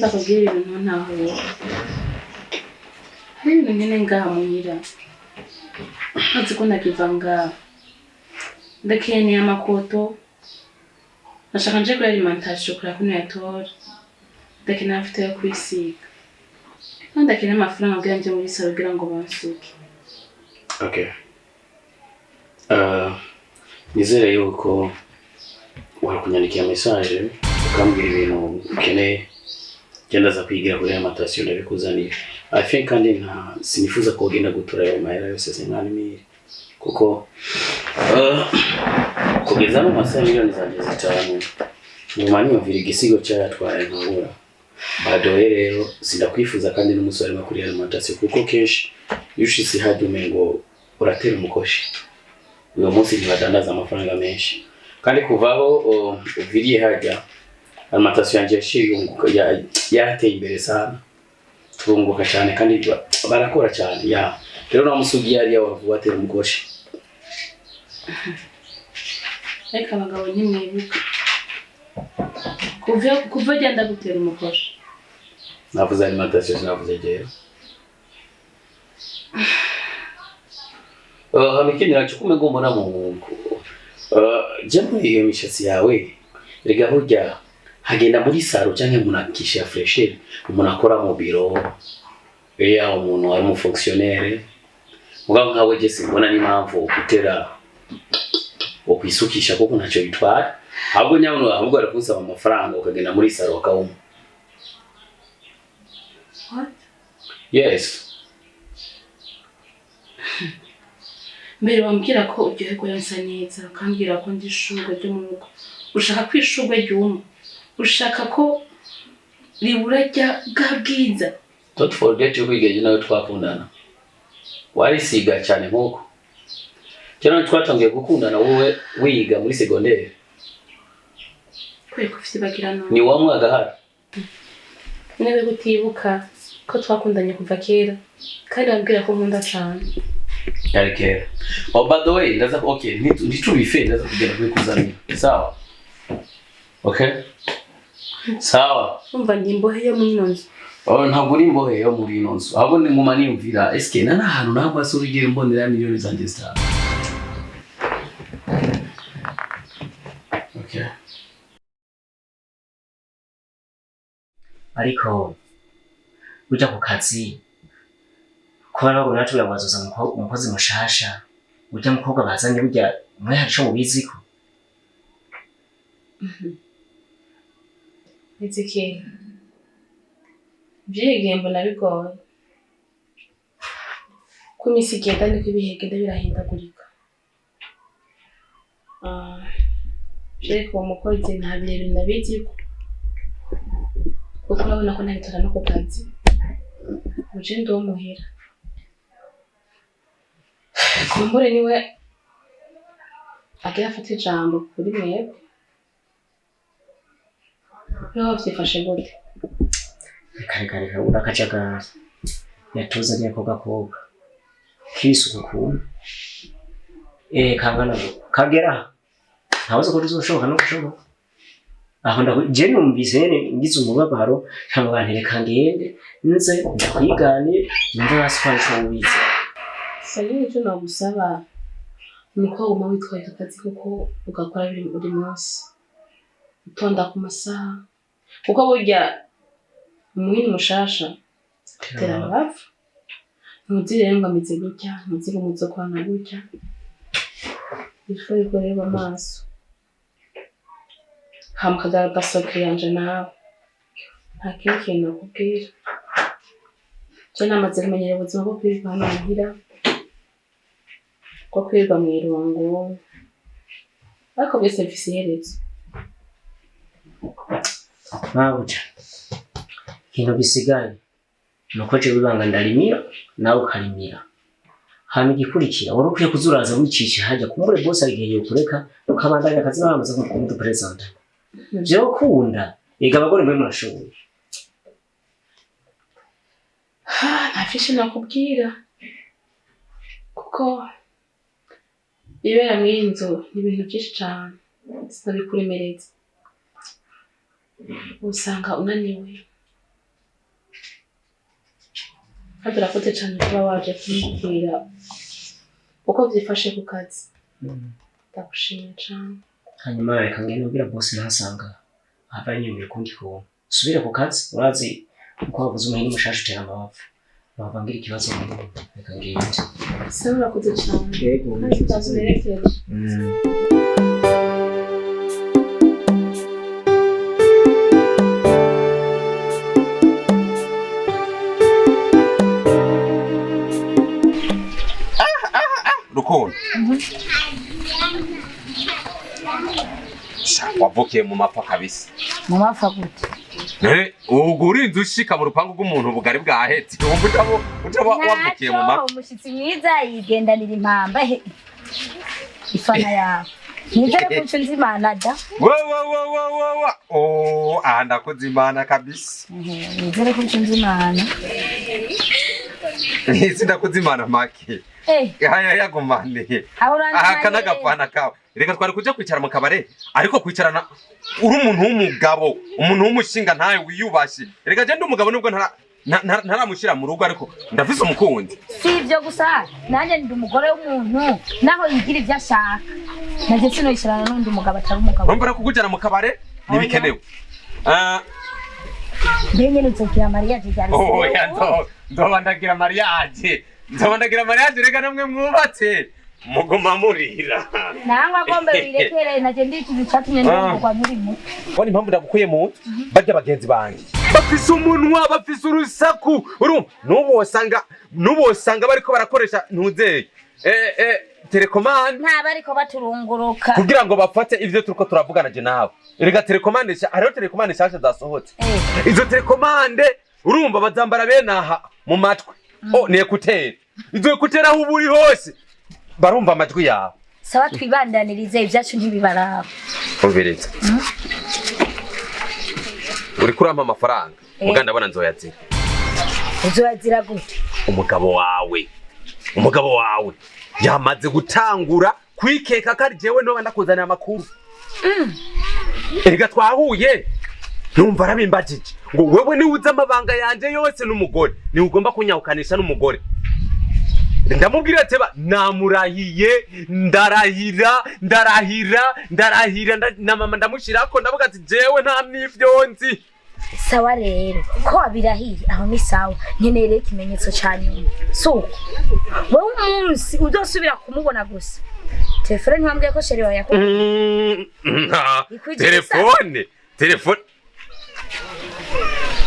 ndakubwira ibintu ntaho hari ibintu nyine ngaha muhira nzi ko ndakiva ngaha ndakeneye amakoto nashaka nje kuri alimentation kuri kuno yatora ndakeneye afite yo kwisiga kandi ndakeneye amafaranga kugira nje muri salo kugira ngo bansuke. Okay. Nizere yuko wakunyandikiye message ukambwira ibintu ukeneye genda za kwigira kuri alimentation ndabikuzaniye. I think kandi nta sinifuza ko genda gutora ayo mahera yose $50,000 kuko kugeza mu masaha miliyoni zanjye zitanu nyuma niyumvira igisigo cyatwaye nkabura badoye rero sindakwifuza kandi n'umusore arimo kuri alimentation kuko kenshi yushisi hadume ngo uratera umukoshi uyu munsi ntibadandaza amafaranga menshi kandi kuvaho uviriye hajya alimentation yanjye yashiyunguka yateye imbere sana turunguka cyane kandi barakora cyane ya rero namusugiye ari yavuga atera umukoshi. Reka abagabo nyimwibuka kuva genda gutera umukoshi navuze alimentation navuze gero amikenera cyo kume ngomba namuntu jambo iyo mishatsi yawe rega burya hagenda muri saro cyangwa munakisha fresher umuntu akora mu biro ya umuntu ari mu fonctionnaire mugabo nkawe je simbona n'impamvu gutera okwisukisha kuko ntacyo bitwara ahubwo nyabuno ahubwo arakusaba amafaranga ukagenda muri saro akawuma. What? Yes. Mbere wambwira ko uryohe ko yansa neza ukambwira ko ndi shugwe ryo mu rugo ushaka kwishugwe ryuma ushaka ko ribura rya bwiza. Don't forget you wigeje nawe twakundana warisiga cyane nk'uko cyane twatangiye gukundana wowe wiga muri secondaire kwe kufite bagirano ni wa mwaga hari nebe gutibuka ko twakundanye kuva kera kandi ambwira ko nkunda cyane yari kera. Oh by the way ndaza okay ntitubife ndaza kugenda kwikuzanira sawa okay sawa umva ndimbohe yo muri nonzo. Ntabwo uri imbohe yo muri nonzo ahubwo ni nguma niyumvira eske nana ahantu ntabwo asurigiye mbonera miliyoni zanjye zitanu. Okay. Ariko uja ku kazi kuba nabwo natubira bazoza umukozi mushasha uja mukobwa bazanye burya mwe haco mubiziko. Niziki byege mbona bigoye ku misi igenda niko ibihegenda birahindagurika. Sheko umukozi nta birebe ndabiziko kuko urabona ko ntabitora no ku kazi uje ndo muhira kumbure niwe agira afite ijambo kuri mwebwe yo byifashe gute kare urakajagara yatuzaniye ko gakobwa kisuku ku kangana kagera ntabazo ko bizoshoboka no kushoboka aho ndaje numvise ngize umubabaro cyangwa ntereka ngende nze ndakwigane numva basfansho ubize sanye cyo nagusaba nuko uma witwaye akazi kuko ugakora buri munsi utonda ku masaha kuko burya umuhini mushasha terana bapfa ntuzire ngo ameze gutya ntuzire umuzo kwana gutya ifoye kureba amaso hamukagara basoke yanje nawe nta kintu nakubwira cyo namaze kumenyera ubuzima bwo kwirirwa hano muhira ko kwirirwa mu irungu ariko byose bifise iherezo. Mabuja hino bisigaye nuko je bibanga ndarimira nawe ukarimira hama igikurikira wari ukwiye kuzuraza wicisha hajya kumbure boss arigiye kureka ukabandanya akazi n'abamaze kumudu present je ukunda ega abagore mwe murashoboye ntafishi nakubwira kuko ibera mwinzu ni ibintu byinshi cyane sinabikuremereza usanga unaniwe kandi urakoze cyane kuba waje kumbwira uko byifashe ku kazi. Ndagushimiye cyane. Hanyuma reka ngende ubwira boss ntasanga ava nyemeye kundi ko subira ku kazi urazi uko wabuze umuntu mushasha utera amabavu bavangira ikibazo reka ngende. Sawa urakoze cyane. Yego ndazumerekeje. Rukundo. Wavukiye mu mapfa kabisa. Mu mapfa gute? Ugurinze ushika mu rupangu rw'umuntu bugari bwahetse. Utaba wavukiye mu mapfa. Umushitsi mwiza yigendanira impamba he. Ifana yawe. Nizere ko nshinze Imana da. Aha ndakoze Imana kabisa. Nizere ko nshinze Imana. Sindakoze Imana make. Haya yagumane. Aha kanagapana kawe. Reka twari kuja kwicara mu kabare ariko kwicarana uri umuntu w'umugabo, umuntu w'umushinga ntaye wiyubashye. Reka je ndi umugabo nubwo ntaramushira mu rugo ariko ndafise umukunzi. Si ibyo gusa nanjye ndi umugore w'umuntu naho yigira ibyo ashaka. Naje sino yishirana n'undi umugabo atari umugabo. Urumva kugujana mu kabare nibikenewe. Benye nutokira mariage cyane. Ndobandagira mariage. Ndobandagira mariage reka namwe mwubatse. Mugoma murira. Nangwa gombe wirekere naje ndi ikintu cyatumye ndumva kwa muri mu. Wani impamvu ndagukuye mu barya bagenzi banje. Bafise umunwa bafise urusaku. Nubosanga bariko barakoresha ntuzeye. Telecommande. Nta bariko baturunguruka. Kugira ngo bafate ivyo turiko turavugana je nawe. Erega telecommande hariho telecommande shasha zasohotse. Izo telecommande urumva bazambara benaha mu matwi. Ni ekuteri. Izo ekuteri aho uburi hose. Barumva amajwi yawe. Sawa twibandanirize ibyacu ntibibaraba. Umbereza. Uri kurampa amafaranga. Muganda abona nzoyazira. Uzoyazira gute? Umugabo wawe yamaze gutangura kwikeka kari jewe no ndakuzanira amakuru. Erega twahuye. Numva arabimbajije ngo wewe ni uza amabanga yanje yose n'umugore. Ni ugomba kunyahukanisha n'umugore. Ndamubwira ati namurahiye ndarahira na mama ndamushirako ndavuga ati jewe nta mnivyonzi. Sawa rero ko abirahiye aho ni sawa nkeneye ikimenyetso cyane. So wowe umunsi udosubira kumubona gusa. Telefone ntwambwiye ko sheri wawe yakora. Telefone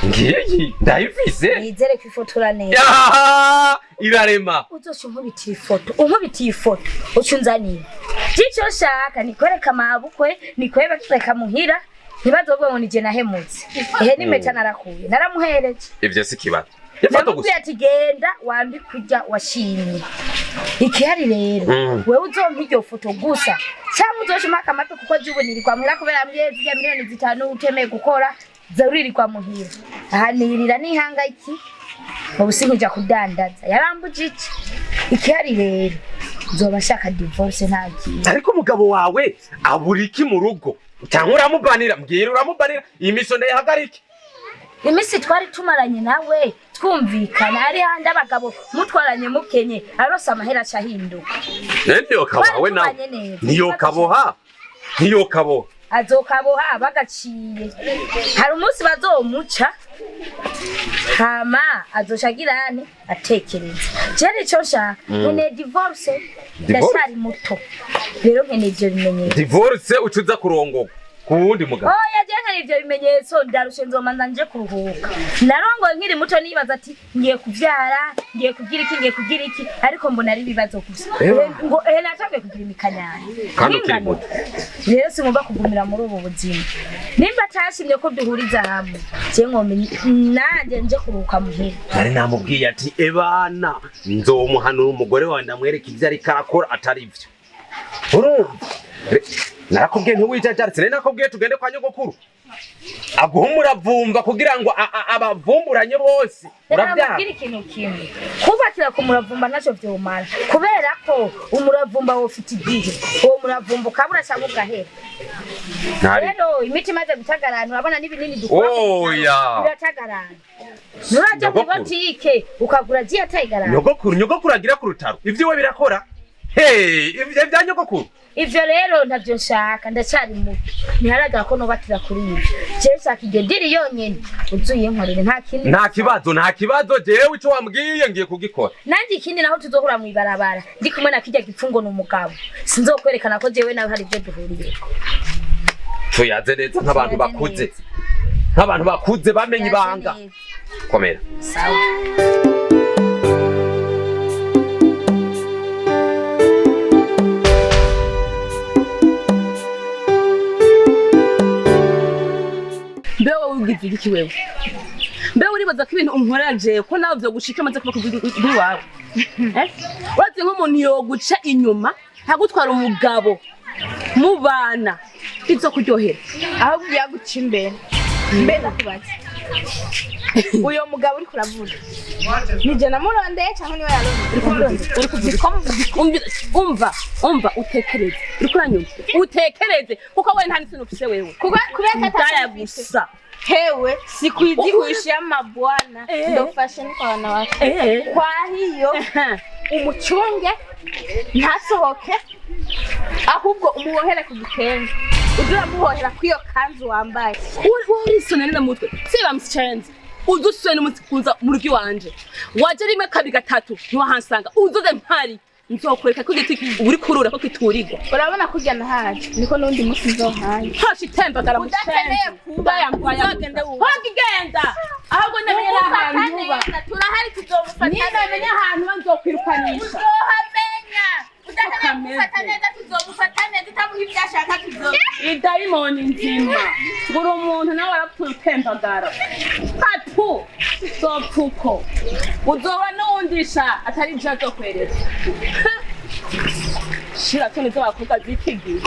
ngiyi ndayifise. Nizere ko ifotora neza. Irarema. Uzoca unkubitiye ifoto ucunzaniye. Gico shaka nikwereka mabukwe nikwereka muhira ntibazobwe ngo nije nahemutse. N'impeta narakuye naramuhereje. Ivyo sikibazo. Ifoto gusa ati genda wambi kujya washimye. Ikihari rero wewe uzompa iryo foto gusa cyangwa uzoshimaka amape kuko juboniri kwa muhira kubera amyezi ya miliyoni 5 utemeye gukora zaruri kwa muhira. Ahanirira nihangayiki ubusinkija kudandaza yarambujije. Ikihari rero uzoba shaka divorce ntagiye. Ariko umugabo wawe aburiki mu rugo cyangwa uramubanira mbwira uramubanira imisonde yahagarike. Imisi twari tumaranye nawe twumvikana ari handi abagabo mutwaranye mukenye arose amahera acahinduka. Niyo kabawe nawe niyo kaboha azokaboha bagaciye. Hari umunsi bazomuca hama azoshagirane atekereza. Jeri cyo shaka nene divorce ndashari muto. Rero nkene ivyo bimenyetso. Divorce ucuza kurongoka kuwundi mugabo. Yaje ivyo bimenyetso ndarushe nzomanza nje kuruhuka. Narongo nkiri muto nibaza ati ngiye kuvyara ngiye kugira iki ariko mbona ari bibazo gusa. Ngo natangiye kugira imikanyane. Kandi ukiri muto. Rero singomba kugumira muri ubu buzima. Nimba atashimye ko duhuriza hamwe je nkomenye nanje nje kuruhuka muhira. Ari namubwiye ati ebana nzomuhanura umugore wawe ndamwereka ivyo ari karakora atari ivyo. Urumva? Narakubwiye ntiwijajaritse nakubwiye tugende kwa nyogokuru. aguha umuravumba kugira ngo abavumburanye bose urabyara. Nabwira ikintu kimwe kubakira ku muravumba ntacyo vyomara kubera ko umuravumba wofite igihe uwo muravumba ukabura cyangwa ugahera. Rero imiti imaze gutagarana urabona n'ibinini dukora biratagarana. Nuraje mu botike ukagura giye atayigarana. Nyogokuru agira ku rutaro ivyo we birakora. Ivyo bya nyogokuru ivyo rero ntavyo nshaka ndacyari muto ntiharaga ko nobatira kuri ibi je nshaka iryo diri yonyene uzuye nkorere nta kibazo jewe ico wambwiye ngiye kugikora nandi ikindi naho tuzohura mu ibarabara ndi kumwe na kijya gipfungo n'umugabo sinzokwerekana ko jewe nawe hari ibyo duhuriye tuyaze neza nk'abantu bakuze bamenye ibanga komera sawa. Mbewe ugize iki wewe? Mbewe uribaza ko ibintu unkoraje ko nawe byo gushika maze kuba kuri wawe. Wazi nk'umuntu yoguca inyuma ntagutwara umugabo mubana izo kuryohera. Aho byaguca imbere. Mbega kubaza. Uyo mugabo uri kuravuga. Nije namurondeye cyangwa niwe yarondeye? Uri kuvyumva umva utekereze. Uri kuranyumva utekereze kuko wewe nta n'ikintu ufise wewe. Kubera kataya gusa. Hewe sikuizi kuishia mabwana ndo fashion kwa wanawake. Kwa hiyo umuchunge ntasohoke ahubwo umubohere ku gitenge udura mubohera kwiyo kanzu wambaye uri sonera mutwe siba msichenze uduswe n'umutikuza mu rugi wanje waje rimwe kabi gatatu ntiwahansanga uzuze mpari nzokwereka ko giti uri kurura ko kiturirwa urabona kurya nahaje niko nundi musi nzohaye hashi tembagara mu udakeneye kuba yamugenda hogigenda ahubwo namenye ahantu uba turahari tuzomufatana namenye ahantu banzokwirukanisha uzohamenya udakeneye gufata neza tuzomufata neza utamuha ibyo ashaka tuzo idayimoni nzima ngura umuntu nawe arapfuye utembagara atu sopfuko uzoba n'uwundisha atari ibyo azokwereka shira tone z'abakobwa zikigiye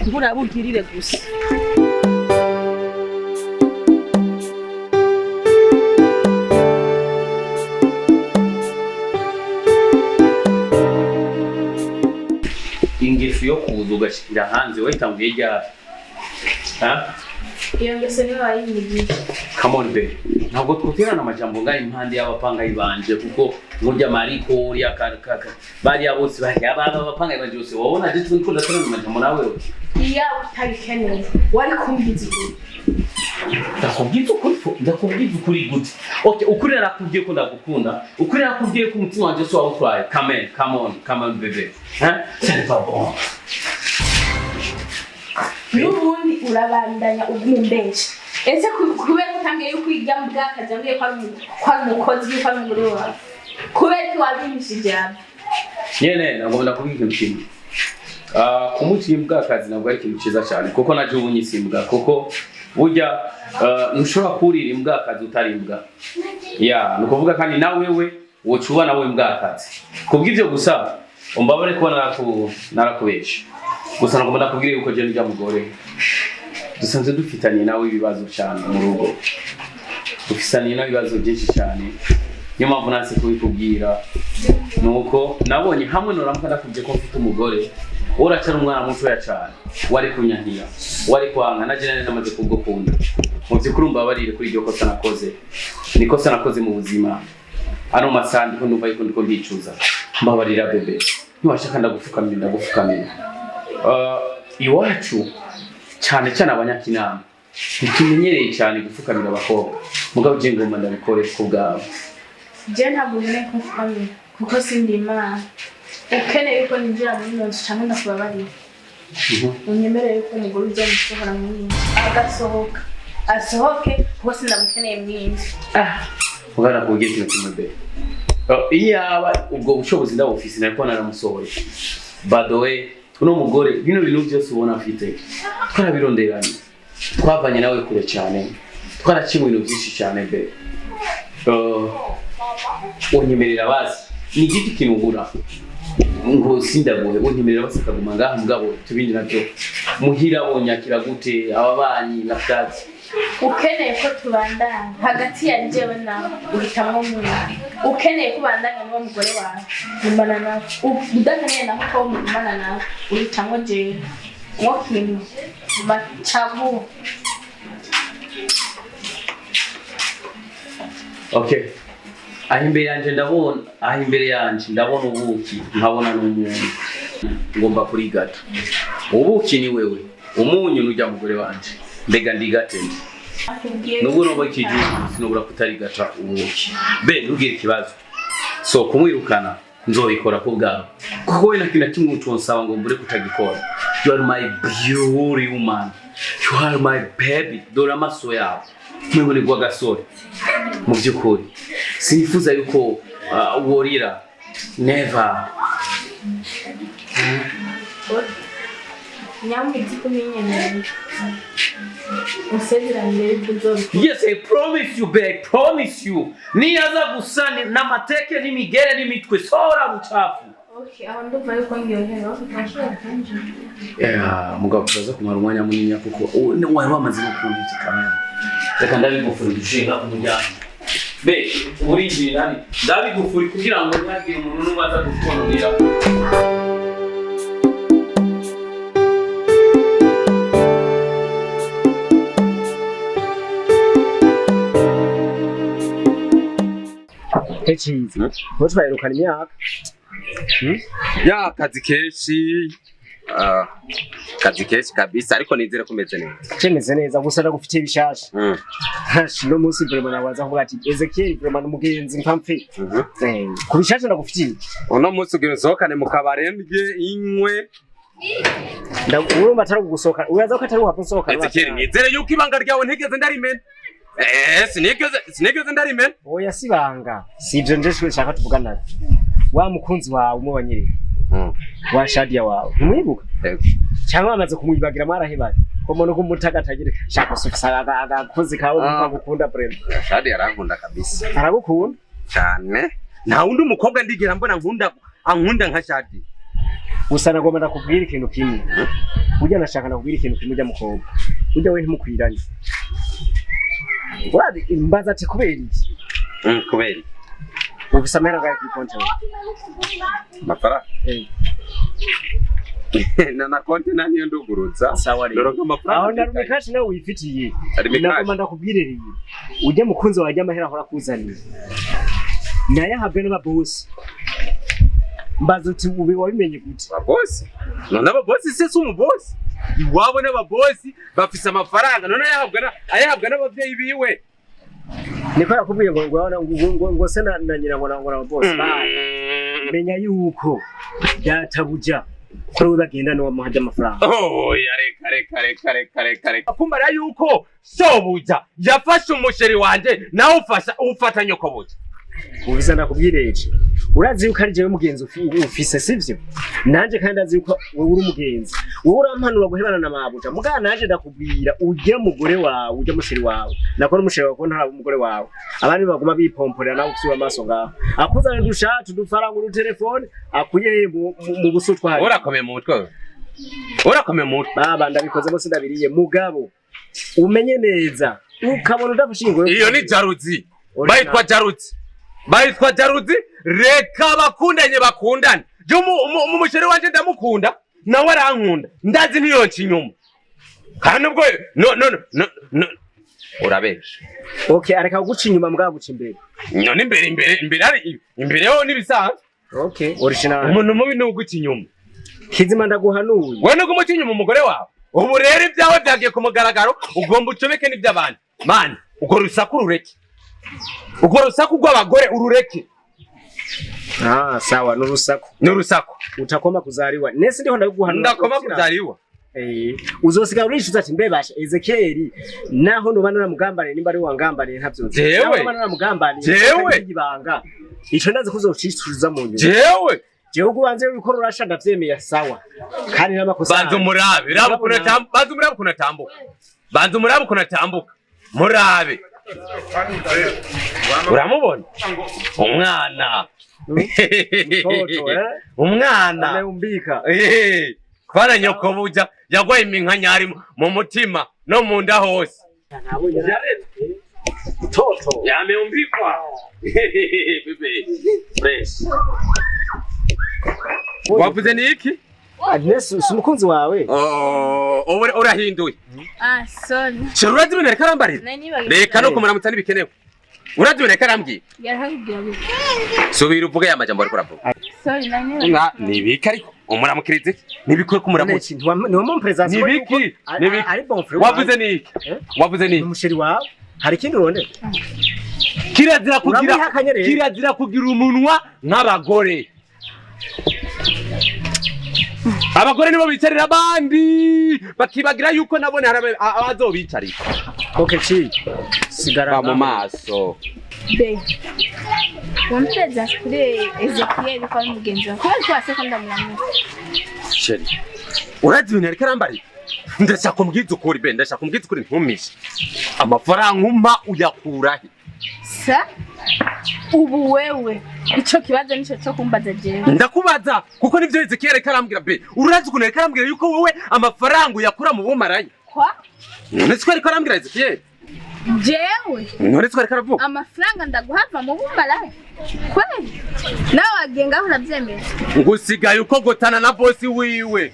mbura bugirire gusa ingeso yo kuza ugashikira hanze wayitanguye ryari? iyo ngeso niwe wayimigiye. Come on baby, ntabwo twoterana amajambo ngaho impande y'abapangayi banje kuko burya mariko uriya kaka bariya bose bariya abapangayi banje bose wabona je turi kudaterana amajambo nawe iya utabikeneye wari kumbiza ndakubwiza ukuri gute? Okay, ukuri narakubwiye ko ndagukunda, ukuri narakubwiye ko umutima wanje so awutwaye. Come on baby, c'est pas bon. Nubundi urabandanya ugumbesha ese kubera utangiye kwiga mbwaka jambiye kwa umukozi kwa umugore wawe kubera ko wabimishije yawe nyene nagomba kubwira ikintu kimwe. Kumuti mbwakazi nabwo ari ikintu cyiza cyane kuko naje ubunyisimbwa kuko burya ntushobora kurira imbwakazi utari imbwa nukuvuga kandi nawe wewe wocuba nawe imbwakazi kubw'ivyo gusa umbabare ko narakubesha gusa nagomba nakubwire yuko je n'ijya mugore dusanzwe dufitanye nawe ibibazo cyane mu rugo dufisanye nawe ibibazo byinshi cyane niyo mpamvu nasi kubikubwira nuko nabonye hamwe noramuka nakubwiye ko mfite umugore uracara umwana mutoya cyane wari kunyankiya wari kwanga naje nane namaze kubgukunda mu by'ukuri umbabarire kuri iryo kosa nakoze nikosa nakoze mu buzima ano masandi ko ndumva yuko ndiko ndicuza mbabarira bebe ntiwashaka ndagupfukamira iwacu cyane cyane abanyakinama ntitumenyereye cyane gupfukamira abakobwa mugabo je ngomba ndabikore ku bwawe je ntabwo nkeneye kumfukamira kuko sindi Imana ukeneye yuko ninjira muri nzu cyangwa ndakubabarira unyemereye yuko umugore uzomusohora mu nzu agasohoka asohoke kuko sindamukeneye mu nzu ugana kubwiye ikintu kimwe be iyaba ubwo bushobozi ndabufise nariko naramusohoye badowe uno mugore bino bintu byose ubona afite twarabironderanye twavanye nawe kure cyane twaracimwe ibintu byinshi cyane be unyemerera bazi ni igiti kinubura ngo sindagohe unyemerera basakaguma ngaha mugabo tubindi navyo muhira bonyakira gute ababanyi na byatsi ukeneye ko tubandana hagati ya njyewe nawe uhitamwo mwana ukeneye ko bandana n'uwo mugore wawe gumbana nawe udakeneye naho ko mugumana nawe uhitamwo jewe mwo kimwe macabu. Okay, aho imbere yanje ndabona ubuki nkabona n'umuntu ngomba kuri gato. Ubuki ni wewe, umunyu nujya mugore wanje mbega ndigate nubwo nobo ikije sinubura kutari gata ubuki be ntugire ikibazo so kumwirukana nzobikora ko bwawe kuko we nakina kimwe utonsaba ngo mbure kutagikora. You are my beauty woman, you are my baby. Dore amaso yawe mwebone gwa gasore mu byukuri sinifuza yuko worira never. Yes, I promise you, babe, promise you. Niyaza gusana n'amateke n'imigere n'imitwe sora bucafu. Okay, abantu bayo kwangiyongera bakashaka kanje. Mugabo turaza kumara umwanya munini kuko wari wamaze no kunti kamera. Reka ndabigufuri dushinga umujyana. Be, uri nani? Ndabigufuri kugira ngo ntagire umuntu n'ubaza gukononera. Echizi. Wotwairukana imyaka. Ya kazi keshi kabisa ariko nizere kumeze neza. Cemeze neza gusa ndagufitiye bishasha. No munsi vraiment nabaza kuvuga ati Ezekiel vraiment n'umugenzi mpamfi. Ku bishasha ndagufitiye. Uno munsi ugisohokane mu kabarembye inywe. Urumva atari gusohoka. Uraza ko atari wapfa sohoka. Ezekiel nizere yuko ibanga ryawe ntigeze ndarimena. Sinigeze ndarimena. Oya sibanga. Sivyo nje nshaka tuvugana. Wa mukunzi wawe umwe wanyire. Wa Shadia wawe. Umwibuka? Cyangwa amaze kumwibagira mwarahebanye. Ko mbona ko mutagatagira shaka sufisa agakozi kawe mukagukunda brem. Shadia arankunda kabisa. Aragukunda cyane. Nta wundi umukobwa ndigera mbona ankunda nka Shadia. Gusa nagomba ndakubwira ikintu kimwe. Ujya nashaka nakubwira ikintu kimwe ujya mukobwa. Ujya we ntimukwiranye. Uradi imbaza ati kubera iki? Kubera. Ufisa mera gaye kuri konti. Mafara? Na konti nani ndugurutsa. Ndoroka mafara. Aho narume kashi nawe wifitiye. Nagomba ndakubwiririye. Ujya mukunzi wajya amahera ahora kuzanira. Naye habwe n'ababosi. Mbaza uti ube wabimenye gute? Ababosi? None ababosi se umubosi. Iwabo n'ababosi bafise amafaranga none ayahabwa n'abavyeyi biwe. Niko yakubwiye ngo se na nyina ngo ababosi. Menya yuko databuja ko bagenda no muhaje amafaranga. Oh reka. Akumbara yuko sobuja yafashe umusheri wanje nawe ufata nyoko buja. Ubiza nakubwireje. Urazi yuko ari jewe mugenzi ufise sivyo? Nanje kandi azi yuko wowe uri mugenzi. Wowe urampanura guhebana na mabuja. Mugana naje ndakubwira ujye mugore wawe, ujye musheri wawe. Nakora umusheri wawe ko ntara umugore wawe. Abandi baguma bipomporera nawe ufite amaso ngaho. Akuzana dushatu dufaranga uru telefone akuye mu busutwa hari. Urakomeye mu mutwe. Urakomeye mu mutwe. Baba ndabikoze bose ndabiriye mugabo. Umenye neza. Ukabona udafushingo. Iyo ni jaruzi. Bayitwa jaruzi reka bakundanye bakundane. Jo umusheri wanje ndamukunda nawe arankunda. Ndazi ntiyonci inyuma. Kandi ubwo no urabesha. Okay, areka guca inyuma mbwa guca imbere. None imbere yo nibisanzwe. Okay, original. Umuntu mubi no guca inyuma. Kizima ndaguhanuye. Wowe no gumuca inyuma umugore wawe. Ubu rero ibyawe byagiye ku mugaragaro ugomba ucomeke n'iby'abandi. Man, ugo rusaku rureke. Ugo rusaku rw'abagore urureke. Sawa n'urusaku. Utakoma kuzariwa. Nese ndiho ndaguhanura. Ndakoma kuzariwa. Uzosiga urishuza ati mbebasha Ezekiel naho nobana na mugambane nimba ari wangambane ntavyo. Jewe nobana na mugambane. Igibanga. Ico ndazi kuzocicuza mu nyuma. Jewe kubanze ubikora urasha ndavyemeye sawa. Kandi n'amakosa. Banza murabe, banza murabe kunatambuka. Murabe. uramubona umwana umwana ameumbika kwana nyoko buja yagwaye iminkanyari mu mutima no mu nda hose mtoto yameumbikwa bebe fresh wavuze ni iki Agnes umukunzi wawe urahinduye sorry shirura zibine reka arambarira reka no kumuramutsa nibikenewe urazibine reka arambwiye yarahubwiye subira uvuge ya majambo ariko uravuga sorry nibiki ariko umuramukirize nibikwe kumuramutsa niwo mu president nibiki ari bon frère wavuze ni iki wavuze ni iki umusheri wawe hari ikindi urondera kirazira kugira umunwa nk'abagore abagore nibo bicarira abandi bakibagira yuko nabone hari abazobicarira okay sigara mu maso be wampereza kuri Ezekiel kwa mugenzi wawe kwa twase ko ndamuramutsa sheri urazibine ariko arambari ndashaka kumbwiza ukuri be ndashaka kumbwiza ukuri ntumishe amafaranga umpa uyakurahe sa ubu wewe ico kibazo nico cyo kumbaza jewe ndakubaza kuko nivyo Ezekiel ariko arambwira be urazi ukuntu ariko arambwira yuko wowe amafaranga uyakura mu bumaranye kwa none siko ariko arambwira Ezekiel jewe none siko ariko aravuga amafaranga ndaguhava mu bumaranye kweli nawe wagenga urabyemera ngusigaye uko gotana na boss wiwe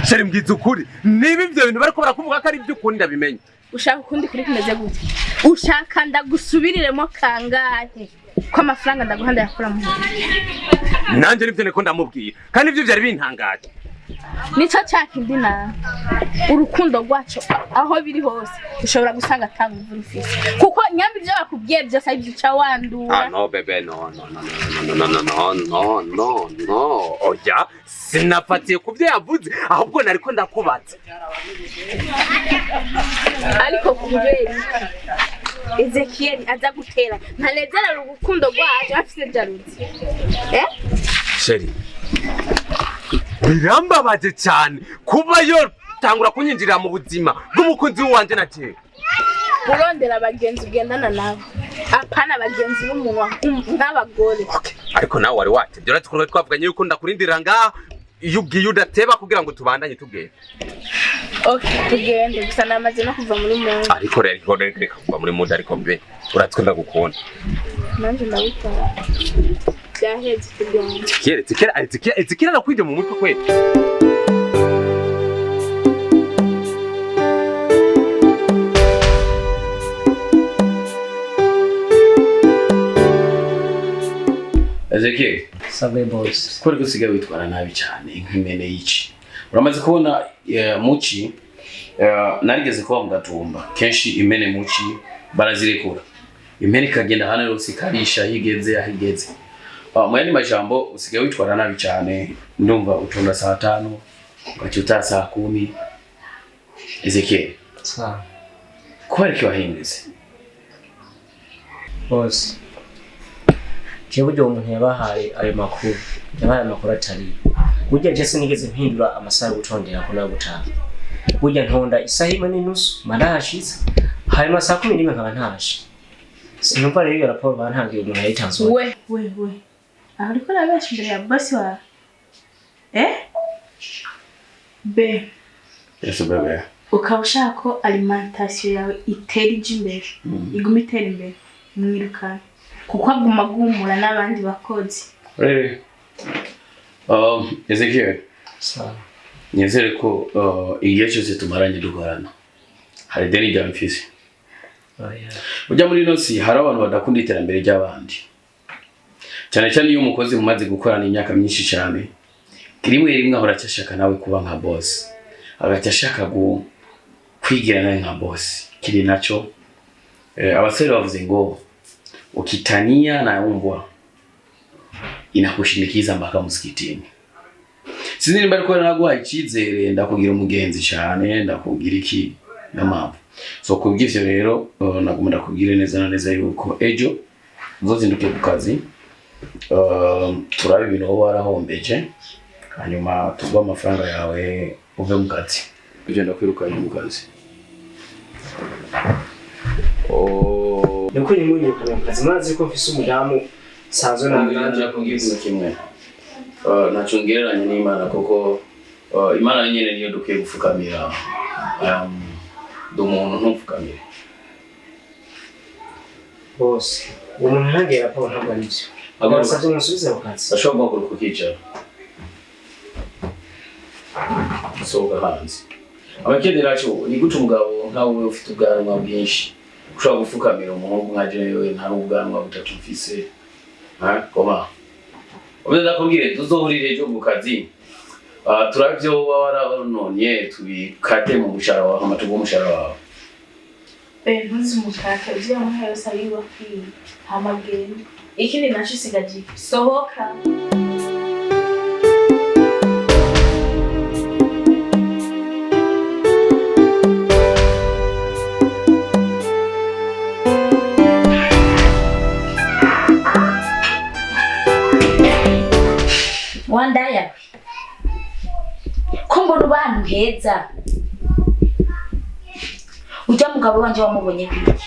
sheri mbwiza ukuri niba ivyo bintu bariko barakuvuga ko ari byo ukunda bimenye ushaka ukundi kuri kumeze gute ushaka ndagusubiriremo kangahe ko amafaranga ndaguhanda yakura mu nanje nivyo niko ndamubwira kandi ivyo byari bintangaje nico cyakindi na urukundo rwacu aho biri hose ushobora gusanga atanga ufise kuko nyambi byo bakubwiye byose ari byica wandura no bebe no oya sinafatiye kubyo yavuze ahubwo nariko ndakubaza ariko kubera Ezekiel aza gutera ntanezera urukundo rwacu afise byaruzi sheri birambabaje cyane kuba yo tangura kunyinjirira mu buzima bw'umukunzi wanje natewe urondera abagenzi ugendana nabo apana abagenzi b'umunwa nk'abagore ariko nawe wari watebye uratukunwe twavuganye yuko ndakurindira ngaha iyo ugiye udateba kugira ngo tubandanye tugende tugende gusa namaze no kuva muri mundi ariko reka kuva muri mundi ariko mbe uratwe ndagukunda nanje ndabikora byaheze tugende Ezekiel nakwije mu mutwe kweli Ezekiel sabe boss kuri gusigaye witwara nabi cyane nk'imene yici uramaze kubona muci narigeze kuba mu gatumba kenshi imene muci barazirekura imene kagenda hano yose karisha higeze ahigeze mu yandi majambo usigaye witwara nabi cyane ndumva utonda saa 5 ukacyuta saa 10 Ezekiel sawa kwari kiwahindutse boss Jewe umuntu yabahaye ayo makuru atari burya je sinigeze mpindura amasaha gutondera ko nagutaha burya ntonda isaha 1:30 marashitse hanyuma saa 11 nkaba ntaje sinumva rero iyo raporo bantangiye umuntu yayitanzwe we aho uriko urabesha imbere ya boss wawe be Yesu bebe ukaba ushaka ko alimentation yawe itera imbere iguma itera imbere mwirukana kuko aguma gumura n'abandi bakozi Ezekiel sawa nyezere ko igihe cyose tumaranye dukorana hari deni rya mfise ujya muri nosi hari abantu badakunda iterambere ry'abandi cyane cyane iyo umukozi mumaze gukorana imyaka myinshi cyane rimwe ahora cyashaka nawe kuba nka boss agacyashaka kwigira nawe nka boss kiri nacho abasore bavuze ngo ukitania na umbwa inakushindikiza mpaka msikitini. Sinzi nimba ariko naguha icyizere ndakugira umugenzi cyane ndakugira iki n'amapfu. So kubw'ivyo rero nagomba ndakubwire neza na neza yuko ejo uzozinduke ku kazi turabe ibintu wowe warahombeje hanyuma tugwa amafaranga yawe uve mu kazi ugenda kwirukanye mu kazi. Oh. Niko nimwirukanye mu kazi mazi ko mfise umudamu sanzwe Nanje kubwiza kimwe. Nacungereranye n'Imana kuko Imana nyene niyo dukwiye gufukamira. Umuntu ntupfukamire. Bose. Umuntu ntagera raporo ntabwo ari byo. Agasabye umusubize mu kazi. Ashobora guhaguruka ukicara. Sohoka hanze. Abakenera cyo ni gute umugabo nkawe ufite ubwanwa bwinshi ushobora gufukamira umuhungu nka jewe nta ubwanwa butatu mfise. Koma. Ubenda kubwire tuzohurire ejo mu kazi. Turavyo waranonye tubikate mu mushara wawe amatugo umushara wawe. Ntuzi umukaka ugiye mu hayo sabiwa kwi hamageni. Ikindi nacho sigaji. Sohoka. Wandaya ko mbona abantu heza ujya mugabo wanje wamubonye kwiki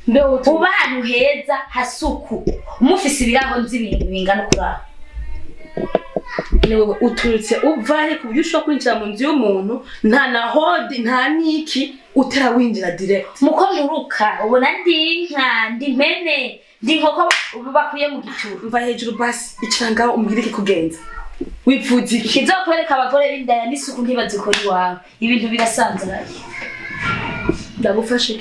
mbe abantu heza hasuku umufise ibiraho nz'ibintu bingana kuraho niwe uturutse uvahe kubyo ushobora kwinjira mu nzu y'umuntu nta na hodi nta niki utarawinjira direct muko muruka ubona ndi mpene ndi nkoko bakuye mu gituru mva hejuru basi ikiranga umbwire iki kugenza wivuze iki kizokwereka abagore b'indaya n'isuku ntibazikora iwawe ibintu birasanzaraye ndagufashe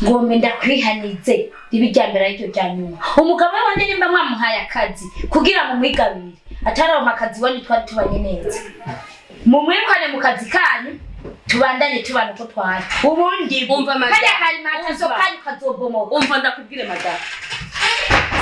ngombe ndakwihanize ibijyambere aricyo cyanyuma umugabo wanje nimba mwamuhaye akazi kugira mu mwigabire atararonka akazi wanyu twari tubanye neza mu mwirukane mu kazi kanyu tubandanye tubana uko twari ubundi umva madame kaya kalimatazo kanyu kazobomoka umva ndakubwire madame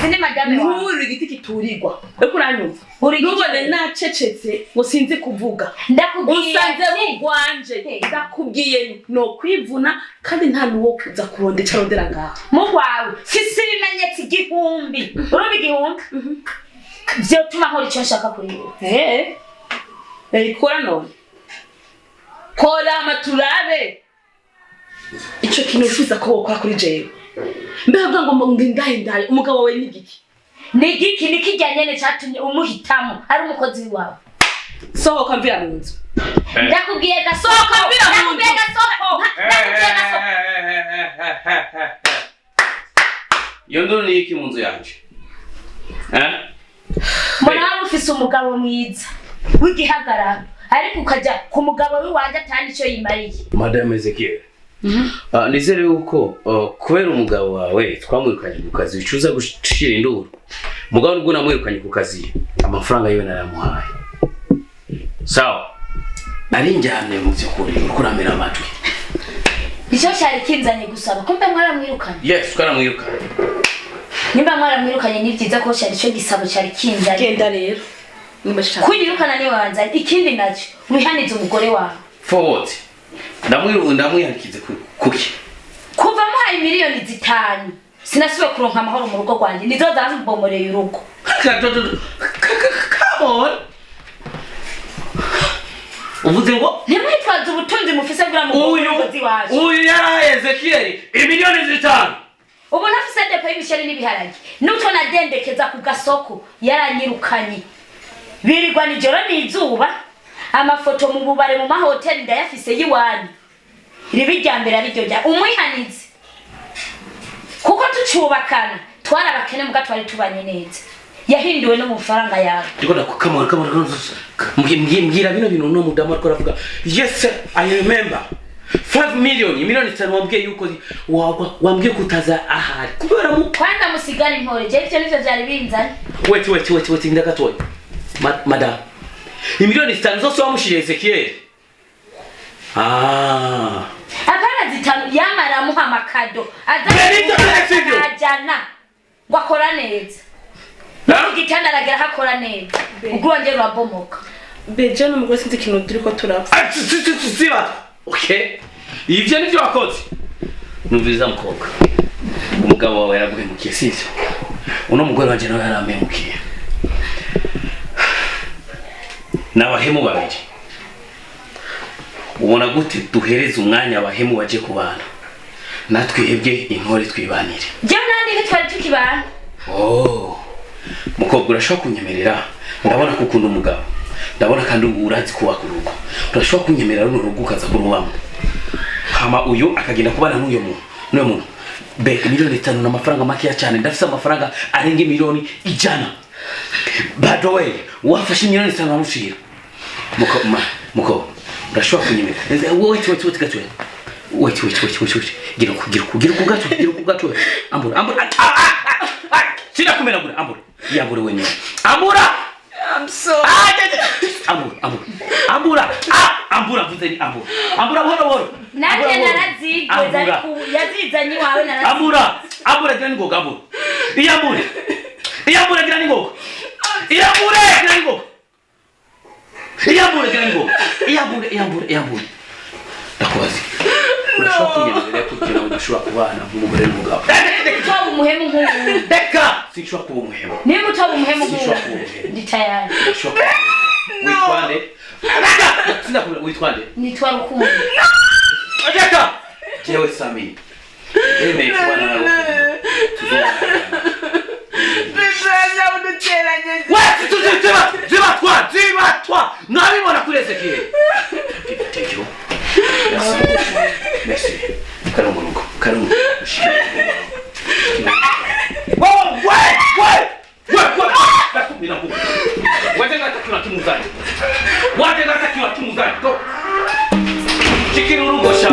sine madame wa nturi igiti kiturirwa ariko uranyumva nubone nacecetse ngo sinzi kuvuga ndakubwiye usanze mugwanje ndakubwiye no kwivuna kandi nta nuwo kuza kuronde carondera ngaho mugwawe fisi ibimenyetso igihumbi urumva igihumbi byo tuma nkora icyo nshaka kuri wowe kora none kora amaturabe ico kintu ufiza ko wokora kuri jewe mbega ngo ngindaye umugabo wawe nigiki nikijyanye ne cyatumye umuhitamo ari umukozi wawe sohoka mvira mu nzu ndakubwiye gasohoka mvira mu nzu Iyo ndo ni iki mu nzu yanje mwana ufise umugabo mwiza w'igihagararo ariko ukajya ku mugabo w'iwanje atandi cyo yimariye Madame Ezekiel nizere yuko kubera umugabo wawe twamwirukanye ku kazi bicuza gushira induru mugabo nubwo namwirukanye ku kazi amafaranga yiwe naramuhaye sawa ari njyane mu byukuri kuramira amatwi icyo cyari kinzanye gusaba kumbe mwaramwirukanye yes twaramwirukanye nimba mwaramwirukanye ni byiza ko cyari cyo gisabo cyari kinzanye genda rero kwirukana ni wanza ikindi nacyo wihanize umugore wawe forward ndamwihakize kuki kuva muhaye miliyoni 5 sinasibe kuronka amahoro mu rugo rwanje nizo zambomoreye urugo come on uvuze ngo ntimwitwaze ubutunzi mufise bwa mu mugozi waje uyu yari Ezekiel miliyoni 5 ubu nafise depo y'ibisheri n'ibiharage n'utwo nadendekeza ku gasoko yaranyirukanye birirwa nijoro n'izuba amafoto mu bubare mu mahoteli ndayafise yiwani ribijyambere ari ryo rya umwihanize kuko tucubakana twarabakene muga twari tubanye neza yahinduwe no mu faranga yawe ndiko ndakukamara mbwira bino bintu no mudamu ariko aravuga yes I remember 5 million miliyoni 5 wambwiye yuko wambwiye kutaza ahari kubera mu kwanda musigara impore je ivyo nivyo vyari binzanye wait ndakatoye madam miliyoni 5 zose wamushiriye Ezekiel apana zitanu yamara muha makado azajana wakora neza n'igitanda aragera hakora neza ugwanje rwabomoka beje n'umugore sinzi kintu turiko turapfa ziba okay ivyo nivyo wakoze numviriza mukobwa umugabo wawe yaraguhemukiye sivyo uno mugore wanje nawe yaramemukiye n'abahemu babiri ubona gute duhereza umwanya abahemu baje kubana natwebwe intore twibanire. Jewe nandi ntitwari tukibana. Mukobwa urashobora kunyemerera, ndabona ko ukunda umugabo, ndabona kandi urazi kubaka urugo, urashobora kunyemerera runo rugo ukaza kurubamo, hama uyu akagenda kubana n'uyo muntu be miliyoni 5 n'amafaranga makeya cyane, ndafise amafaranga arenga miliyoni 100. By the way, wafashe miliyoni 5 amushira muko urashobora kunyemerera. Wait gatwe, wait gira ku gato ambura sina kumenagura ambura wenyewe ambura. I'm sorry. Ambura vuzeni ambura boro Nanje narazigwe yazizanye wawe ambura gira ningoga ambura iyambure gira ningoga iyambure ndakubaza urashobora kunyemerera kugira ngo ushobora kubana n'umugore n'umugabo. Utaba umuhemu nk'ubu. Deka sinshobora kuba umuhemu. Niba utaba umuhemu nk'ubu ndi tayari. Witwande? Witwande? Nitwa Rukundo. Deka jewe Sami eme kubana na Rukundo Bizanya uduteranye. Ziba nabibona kurese kihe. Thank you. Merci. Karamu. Wait! Nakubira ngo. Wate ngata kiwa kimuzani. Go. Chikiri urugo sha.